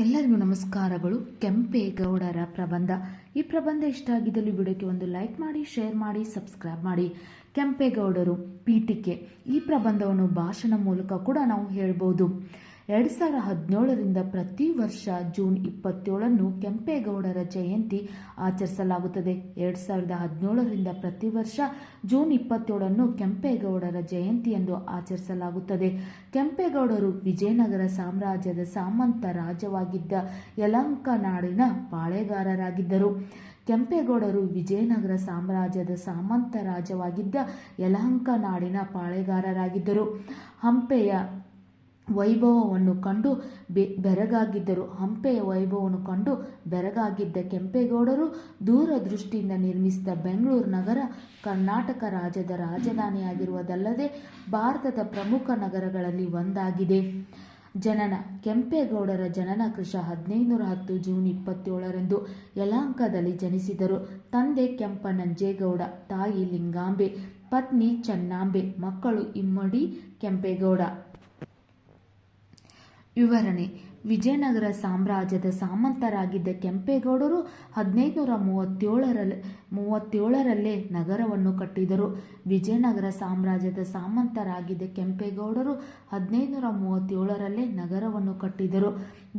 ಎಲ್ಲರಿಗೂ ನಮಸ್ಕಾರಗಳು. ಕೆಂಪೇಗೌಡರ ಪ್ರಬಂಧ. ಈ ಪ್ರಬಂಧ ಇಷ್ಟ ಆಗಿದ್ದಲ್ಲಿ ವಿಡಿಯೋಕ್ಕೆ ಒಂದು ಲೈಕ್ ಮಾಡಿ, ಶೇರ್ ಮಾಡಿ, ಸಬ್ಸ್ಕ್ರೈಬ್ ಮಾಡಿ. ಕೆಂಪೇಗೌಡರು ಪೀಠಿಕೆ. ಈ ಪ್ರಬಂಧವನ್ನು ಭಾಷಣ ಮೂಲಕ ಕೂಡ ನಾವು ಹೇಳ್ಬೋದು. 2017ರಿಂದ ಪ್ರತಿ ವರ್ಷ ಜೂನ್ 27ನ್ನು ಕೆಂಪೇಗೌಡರ ಜಯಂತಿ ಆಚರಿಸಲಾಗುತ್ತದೆ. 2017ರಿಂದ ಪ್ರತಿ ವರ್ಷ ಜೂನ್ 27ನ್ನು ಕೆಂಪೇಗೌಡರ ಜಯಂತಿ ಎಂದು ಆಚರಿಸಲಾಗುತ್ತದೆ. ಕೆಂಪೇಗೌಡರು ವಿಜಯನಗರ ಸಾಮ್ರಾಜ್ಯದ ಸಾಮಂತ ರಾಜ್ಯವಾಗಿದ್ದ ಯಲಹಂಕ ನಾಡಿನ ಪಾಳೆಗಾರರಾಗಿದ್ದರು. ಕೆಂಪೇಗೌಡರು ವಿಜಯನಗರ ಸಾಮ್ರಾಜ್ಯದ ಸಾಮಂತ ರಾಜ್ಯವಾಗಿದ್ದ ಯಲಹಂಕ ನಾಡಿನ ಪಾಳೆಗಾರರಾಗಿದ್ದರು. ಹಂಪೆಯ ವೈಭವವನ್ನು ಕಂಡು ಬೆರಗಾಗಿದ್ದ ಕೆಂಪೇಗೌಡರು ದೂರದೃಷ್ಟಿಯಿಂದ ನಿರ್ಮಿಸಿದ ಬೆಂಗಳೂರು ನಗರ ಕರ್ನಾಟಕ ರಾಜ್ಯದ ರಾಜಧಾನಿಯಾಗಿರುವುದಲ್ಲದೆ ಭಾರತದ ಪ್ರಮುಖ ನಗರಗಳಲ್ಲಿ ಒಂದಾಗಿದೆ. ಜನನ. ಕೆಂಪೇಗೌಡರ ಜನನ ಕ್ರಿಶ 1510 ಜೂನ್ 27ರಂದು ಯಲಹಂಕದಲ್ಲಿ ಜನಿಸಿದರು. ತಂದೆ ಕೆಂಪನಂಜೇಗೌಡ, ತಾಯಿ ಲಿಂಗಾಂಬೆ, ಪತ್ನಿ ಚೆನ್ನಾಂಬೆ, ಮಕ್ಕಳು ಇಮ್ಮಡಿ ಕೆಂಪೇಗೌಡ. ವಿವರಣೆ. ವಿಜಯನಗರ ಸಾಮ್ರಾಜ್ಯದ ಸಾಮಂತರಾಗಿದ್ದ ಕೆಂಪೇಗೌಡರು 1537ರಲ್ಲೇ ನಗರವನ್ನು ಕಟ್ಟಿದರು. ವಿಜಯನಗರ ಸಾಮ್ರಾಜ್ಯದ ಸಾಮಂತರಾಗಿದ್ದ ಕೆಂಪೇಗೌಡರು 1537ರಲ್ಲೇ ನಗರವನ್ನು ಕಟ್ಟಿದರು.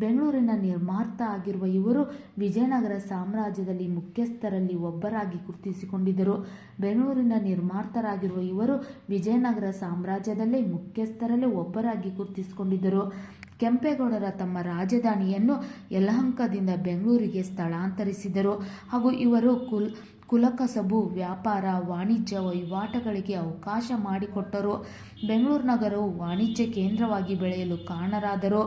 ಬೆಂಗಳೂರಿನ ನಿರ್ಮಾತ ಆಗಿರುವ ಇವರು ವಿಜಯನಗರ ಸಾಮ್ರಾಜ್ಯದಲ್ಲಿ ಮುಖ್ಯಸ್ಥರಲ್ಲಿ ಒಬ್ಬರಾಗಿ ಗುರುತಿಸಿಕೊಂಡಿದ್ದರು. ಬೆಂಗಳೂರಿನ ನಿರ್ಮಾತರಾಗಿರುವ ಇವರು ವಿಜಯನಗರ ಸಾಮ್ರಾಜ್ಯದಲ್ಲೇ ಮುಖ್ಯಸ್ಥರಲ್ಲೇ ಒಬ್ಬರಾಗಿ ಗುರುತಿಸಿಕೊಂಡಿದ್ದರು. ಕೆಂಪೇಗೌಡರ ತಮ್ಮ ರಾಜಧಾನಿಯನ್ನು ಯಲಹಂಕದಿಂದ ಬೆಂಗಳೂರಿಗೆ ಸ್ಥಳಾಂತರಿಸಿದರು ಹಾಗೂ ಇವರು ಕುಲಕಸಬು, ವ್ಯಾಪಾರ, ವಾಣಿಜ್ಯ ವಹಿವಾಟುಗಳಿಗೆ ಅವಕಾಶ ಮಾಡಿಕೊಟ್ಟರು. ಬೆಂಗಳೂರು ನಗರವು ವಾಣಿಜ್ಯ ಕೇಂದ್ರವಾಗಿ ಬೆಳೆಯಲು ಕಾರಣರಾದರು.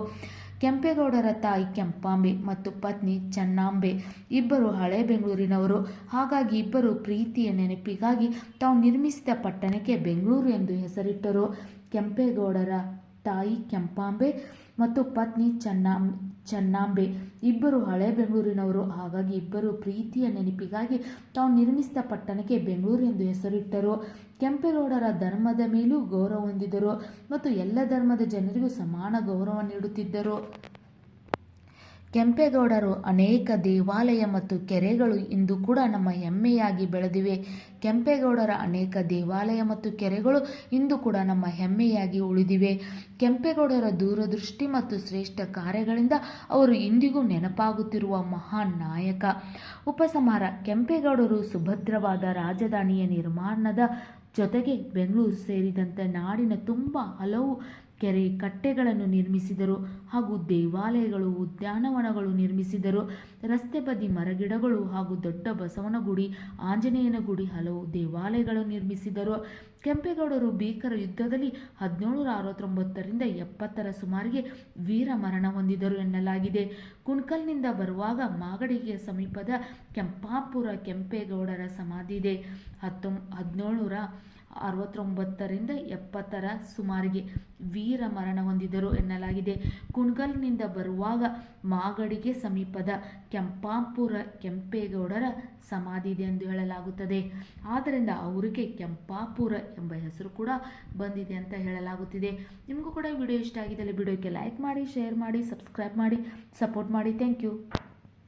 ಕೆಂಪೇಗೌಡರ ತಾಯಿ ಕೆಂಪಾಂಬೆ ಮತ್ತು ಪತ್ನಿ ಚೆನ್ನಾಂಬೆ ಇಬ್ಬರು ಹಳೆ ಬೆಂಗಳೂರಿನವರು. ಹಾಗಾಗಿ ಇಬ್ಬರು ಪ್ರೀತಿಯ ನೆನಪಿಗಾಗಿ ತಾವು ನಿರ್ಮಿಸಿದ ಪಟ್ಟಣಕ್ಕೆ ಬೆಂಗಳೂರು ಎಂದು ಹೆಸರಿಟ್ಟರು. ಕೆಂಪೇಗೌಡರ ತಾಯಿ ಕೆಂಪಾಂಬೆ ಮತ್ತು ಪತ್ನಿ ಚೆನ್ನಾಂಬೆ ಇಬ್ಬರು ಹಳೆ ಬೆಂಗಳೂರಿನವರು. ಹಾಗಾಗಿ ಇಬ್ಬರು ಪ್ರೀತಿಯ ನೆನಪಿಗಾಗಿ ತಾವು ನಿರ್ಮಿಸಿದ ಪಟ್ಟಣಕ್ಕೆ ಬೆಂಗಳೂರು ಎಂದು ಹೆಸರಿಟ್ಟರು. ಕೆಂಪೇಗೌಡರ ಧರ್ಮದ ಮೇಲೂ ಗೌರವ ಹೊಂದಿದ್ದರು ಮತ್ತು ಎಲ್ಲ ಧರ್ಮದ ಜನರಿಗೂ ಸಮಾನ ಗೌರವ ನೀಡುತ್ತಿದ್ದರು. ಕೆಂಪೇಗೌಡರು ಅನೇಕ ದೇವಾಲಯ ಮತ್ತು ಕೆರೆಗಳು ಇಂದು ಕೂಡ ನಮ್ಮ ಹೆಮ್ಮೆಯಾಗಿ ಬೆಳೆದಿವೆ. ಕೆಂಪೇಗೌಡರ ಅನೇಕ ದೇವಾಲಯ ಮತ್ತು ಕೆರೆಗಳು ಇಂದು ಕೂಡ ನಮ್ಮ ಹೆಮ್ಮೆಯಾಗಿ ಉಳಿದಿವೆ. ಕೆಂಪೇಗೌಡರ ದೂರದೃಷ್ಟಿ ಮತ್ತು ಶ್ರೇಷ್ಠ ಕಾರ್ಯಗಳಿಂದ ಅವರು ಇಂದಿಗೂ ನೆನಪಾಗುತ್ತಿರುವ ಮಹಾನ್ ನಾಯಕ. ಉಪಸಂಹಾರ. ಕೆಂಪೇಗೌಡರು ಸುಭದ್ರವಾದ ರಾಜಧಾನಿಯ ನಿರ್ಮಾಣದ ಜೊತೆಗೆ ಬೆಂಗಳೂರು ಸೇರಿದಂತೆ ನಾಡಿನ ತುಂಬ ಹಲವು ಕೆರೆ ಕಟ್ಟೆಗಳನ್ನು ನಿರ್ಮಿಸಿದರು ಹಾಗೂ ದೇವಾಲಯಗಳು, ಉದ್ಯಾನವನಗಳು ನಿರ್ಮಿಸಿದರು. ರಸ್ತೆ ಬದಿ ಮರಗಿಡಗಳು ಹಾಗೂ ದೊಡ್ಡ ಬಸವನ ಗುಡಿ, ಆಂಜನೇಯನ ಗುಡಿ, ಹಲವು ದೇವಾಲಯಗಳು ನಿರ್ಮಿಸಿದರು. ಕೆಂಪೇಗೌಡರು ಭೀಕರ ಯುದ್ಧದಲ್ಲಿ 1769ರಿಂದ 70ರ ಸುಮಾರಿಗೆ ವೀರ ಮರಣ ಹೊಂದಿದರು ಎನ್ನಲಾಗಿದೆ. ಕುಣಕಲ್ನಿಂದ ಬರುವಾಗ ಮಾಗಡಿಗೆ ಸಮೀಪದ ಕೆಂಪಾಪುರ ಕೆಂಪೇಗೌಡರ ಸಮಾಧಿ ಇದೆ. 1769ರಿಂದ 70ರ ಸುಮಾರಿಗೆ ವೀರ ಮರಣ ಹೊಂದಿದರು ಎನ್ನಲಾಗಿದೆ. ಕುಣಗಲ್ನಿಂದ ಬರುವಾಗ ಮಾಗಡಿಗೆ ಸಮೀಪದ ಕೆಂಪಾಪುರ ಕೆಂಪೇಗೌಡರ ಸಮಾಧಿ ಇದೆ ಎಂದು ಹೇಳಲಾಗುತ್ತದೆ. ಆದ್ದರಿಂದ ಅವರಿಗೆ ಕೆಂಪಾಪುರ ಎಂಬ ಹೆಸರು ಕೂಡ ಬಂದಿದೆ ಅಂತ ಹೇಳಲಾಗುತ್ತಿದೆ. ನಿಮಗೂ ಕೂಡ ಈ ವಿಡಿಯೋ ಇಷ್ಟ ಆಗಿದ್ದಲ್ಲಿ ವಿಡಿಯೋಕ್ಕೆ ಲೈಕ್ ಮಾಡಿ, ಶೇರ್ ಮಾಡಿ, ಸಬ್ಸ್ಕ್ರೈಬ್ ಮಾಡಿ, ಸಪೋರ್ಟ್ ಮಾಡಿ. Thank you.